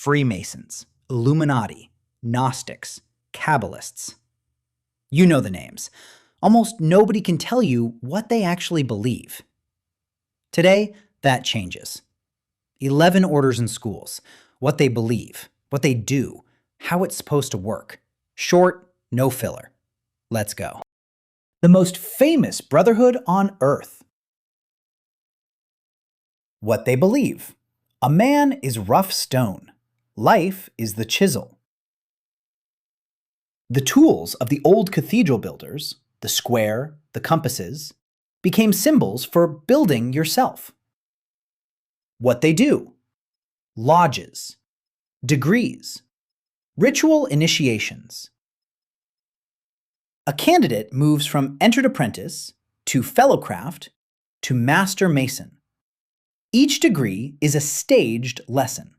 Freemasons, Illuminati, Gnostics, Kabbalists. You know the names. Almost nobody can tell you what they actually believe. Today, that changes. 11 orders and schools, what they believe, what they do, how it's supposed to work. Short, no filler. Let's go. The most famous brotherhood on earth. What they believe. A man is rough stone. Life is the chisel. The tools of the old cathedral builders, the square, the compasses, became symbols for building yourself. What they do. Lodges, degrees, ritual initiations. A candidate moves from entered apprentice to fellowcraft to master mason. Each degree is a staged lesson.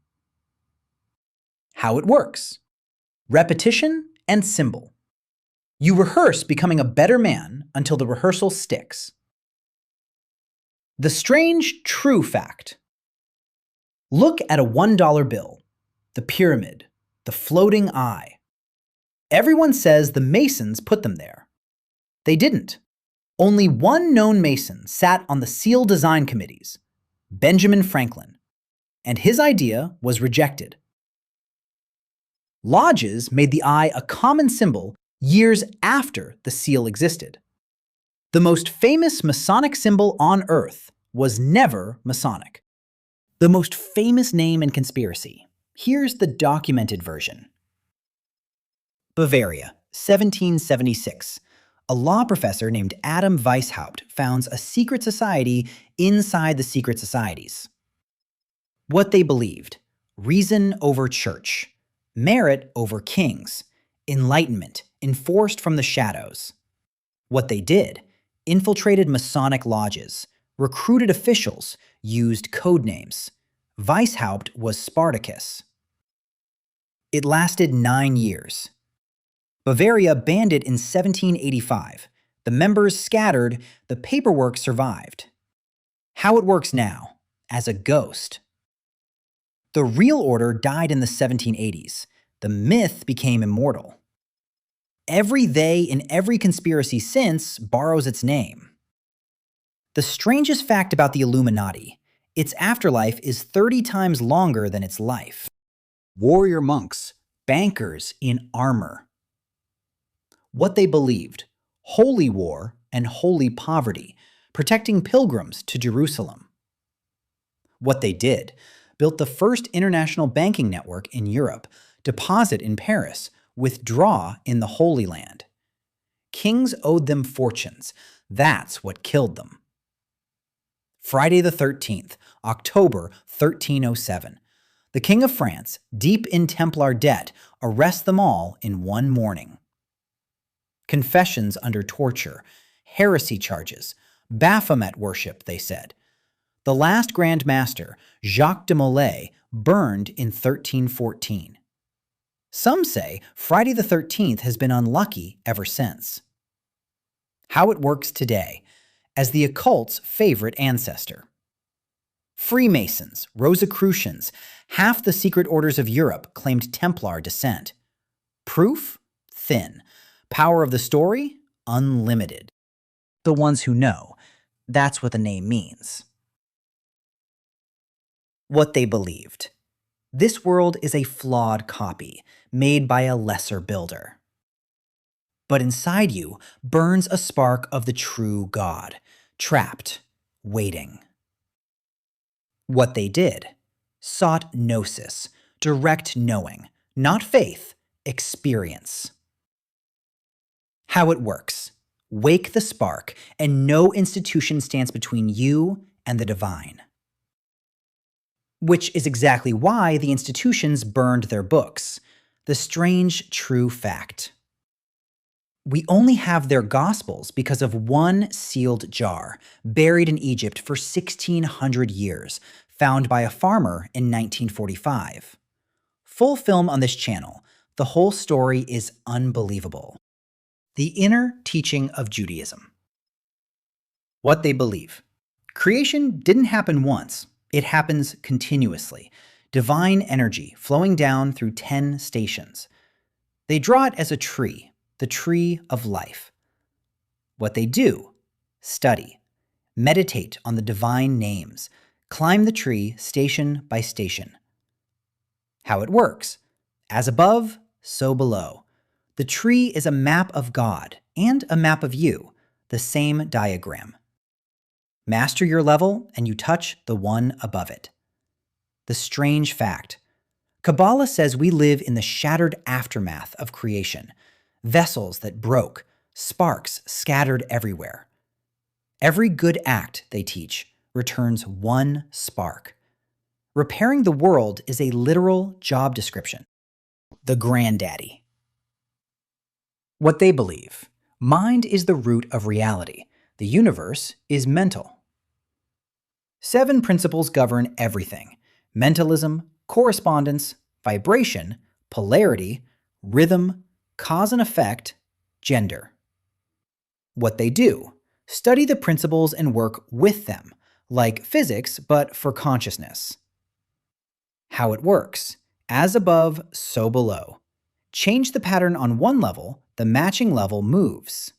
How it works. Repetition and symbol. You rehearse becoming a better man until the rehearsal sticks. The strange true fact. Look at a $1 bill, the pyramid, the floating eye. Everyone says the Masons put them there. They didn't. Only one known Mason sat on the seal design committees, Benjamin Franklin, and his idea was rejected. Lodges made the eye a common symbol years after the seal existed. The most famous Masonic symbol on Earth was never Masonic. The most famous name in conspiracy. Here's the documented version. Bavaria, 1776. A law professor named Adam Weishaupt founds a secret society inside the secret societies. What they believed. Reason over church. Merit over kings. Enlightenment, enforced from the shadows. What they did. Infiltrated Masonic lodges. Recruited officials. Used code names. Weishaupt was Spartacus. It lasted 9 years. Bavaria banned it in 1785. The members scattered, the paperwork survived. How it works now, as a ghost. The real order died in the 1780s. The myth became immortal. Every they in every conspiracy since borrows its name. The strangest fact about the Illuminati, its afterlife is 30 times longer than its life. Warrior monks, bankers in armor. What they believed. Holy war and holy poverty, protecting pilgrims to Jerusalem. What they did. Built the first international banking network in Europe, deposit in Paris, withdraw in the Holy Land. Kings owed them fortunes. That's what killed them. Friday the 13th, October 1307. The King of France, deep in Templar debt, arrests them all in one morning. Confessions under torture, heresy charges, Baphomet worship, they said. The last Grand Master, Jacques de Molay, burned in 1314. Some say Friday the 13th has been unlucky ever since. How it works today, as the occult's favorite ancestor. Freemasons, Rosicrucians, half the secret orders of Europe claimed Templar descent. Proof? Thin. Power of the story? Unlimited. The ones who know, that's what the name means. What they believed. This world is a flawed copy, made by a lesser builder. But inside you burns a spark of the true God, trapped, waiting. What they did. Sought gnosis, direct knowing, not faith, experience. How it works. Wake the spark, and no institution stands between you and the divine. Which is exactly why the institutions burned their books. The strange true fact. We only have their Gospels because of one sealed jar, buried in Egypt for 1,600 years, found by a farmer in 1945. Full film on this channel. The whole story is unbelievable. The inner teaching of Judaism. What they believe. Creation didn't happen once. It happens continuously. divine energy flowing down through 10 stations. They draw it as a tree, the tree of life. What they do: study, meditate on the divine names, climb the tree station by station. How it works: as above, so below. The tree is a map of God and a map of you, the same diagram. Master your level and you touch the one above it. The strange fact: Kabbalah says we live in the shattered aftermath of creation, vessels that broke, sparks scattered everywhere. Every good act, they teach, returns one spark. Repairing the world is a literal job description. The granddaddy. What they believe: mind is the root of reality. The universe is mental. 7 principles govern everything: mentalism, correspondence, vibration, polarity, rhythm, cause and effect, gender. What they do: study the principles and work with them, like physics, but for consciousness. How it works: as above, so below. Change the pattern on one level, the matching level moves.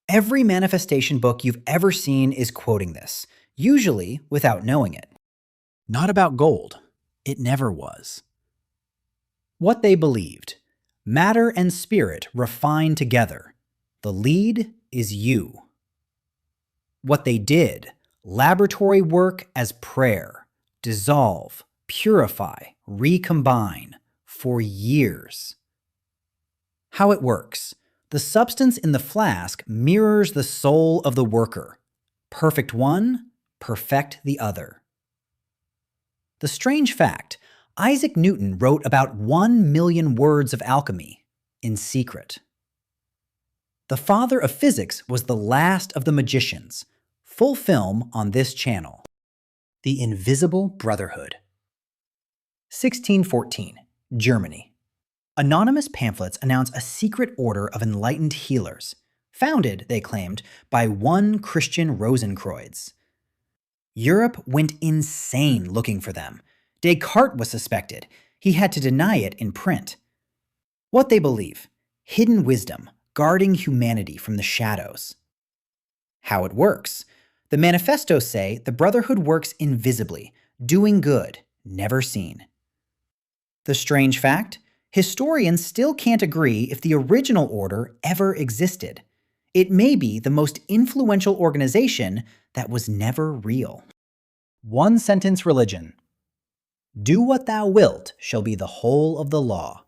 Every manifestation book you've ever seen is quoting this, usually without knowing it. Not about gold. It never was. What they believed: matter and spirit refine together. The lead is you. What they did: laboratory work as prayer, dissolve, purify, recombine, for years. How it works: the substance in the flask mirrors the soul of the worker. Perfect one, perfect the other. The strange fact: Isaac Newton wrote about 1 million words of alchemy in secret. The father of physics was the last of the magicians. Full film on this channel. The Invisible Brotherhood. 1614, Germany. Anonymous pamphlets announce a secret order of enlightened healers, founded, they claimed, by one Christian Rosenkreuz. Europe went insane looking for them. Descartes was suspected. He had to deny it in print. What they believe: hidden wisdom, guarding humanity from the shadows. How it works: the manifestos say the Brotherhood works invisibly, doing good, never seen. The strange fact: historians still can't agree if the original order ever existed. It may be the most influential organization that was never real. One-sentence religion. Do what thou wilt shall be the whole of the law.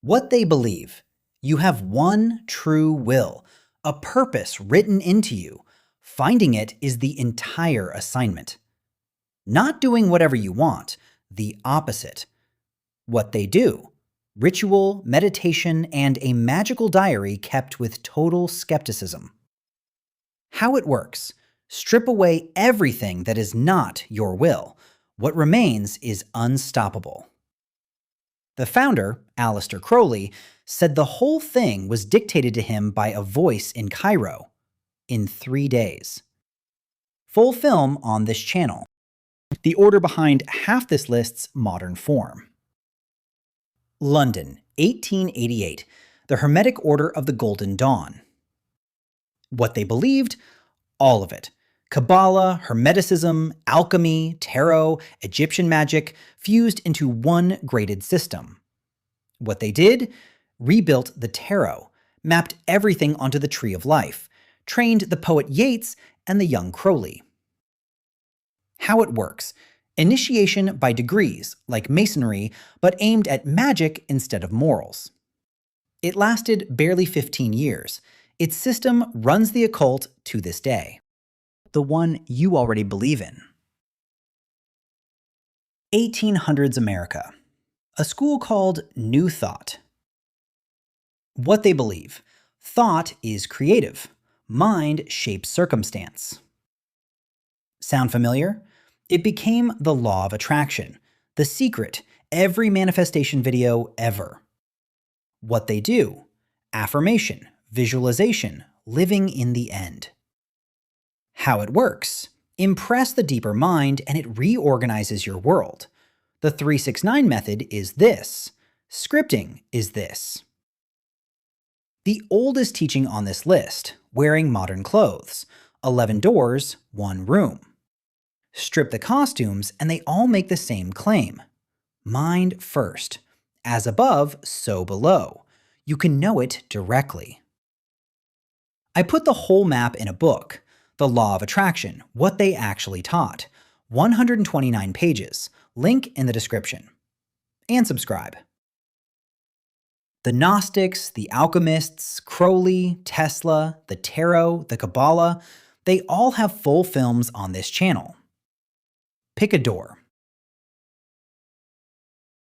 What they believe: you have one true will, a purpose written into you. Finding it is the entire assignment. Not doing whatever you want, the opposite. What they do: ritual, meditation, and a magical diary kept with total skepticism. How it works: strip away everything that is not your will. What remains is unstoppable. The founder, Aleister Crowley, said the whole thing was dictated to him by a voice in Cairo in 3 days. Full film on this channel. The order behind half this list's modern form. London, 1888, the Hermetic Order of the Golden Dawn. What they believed: all of it. Kabbalah, Hermeticism, alchemy, tarot, Egyptian magic, fused into one graded system. What they did: rebuilt the tarot, mapped everything onto the Tree of Life, trained the poet Yeats and the young Crowley. How it works: initiation by degrees, like Masonry, but aimed at magic instead of morals. It lasted barely 15 years. Its system runs the occult to this day. The one you already believe in. 1800s America. A school called New Thought. What they believe: thought is creative. Mind shapes circumstance. Sound familiar? It became the law of attraction, the secret, every manifestation video ever. What they do: affirmation, visualization, living in the end. How it works: Impress the deeper mind and it reorganizes your world. The 369 method is this. Scripting is this. The oldest teaching on this list, wearing modern clothes, 11 doors, 1 room. Strip the costumes and they all make the same claim. Mind first. As above, so below. You can know it directly. I put the whole map in a book, The Law of Attraction, What They Actually Taught, 129 pages, link in the description. And subscribe. The Gnostics, the alchemists, Crowley, Tesla, the Tarot, the Kabbalah, they all have full films on this channel. Pick a door.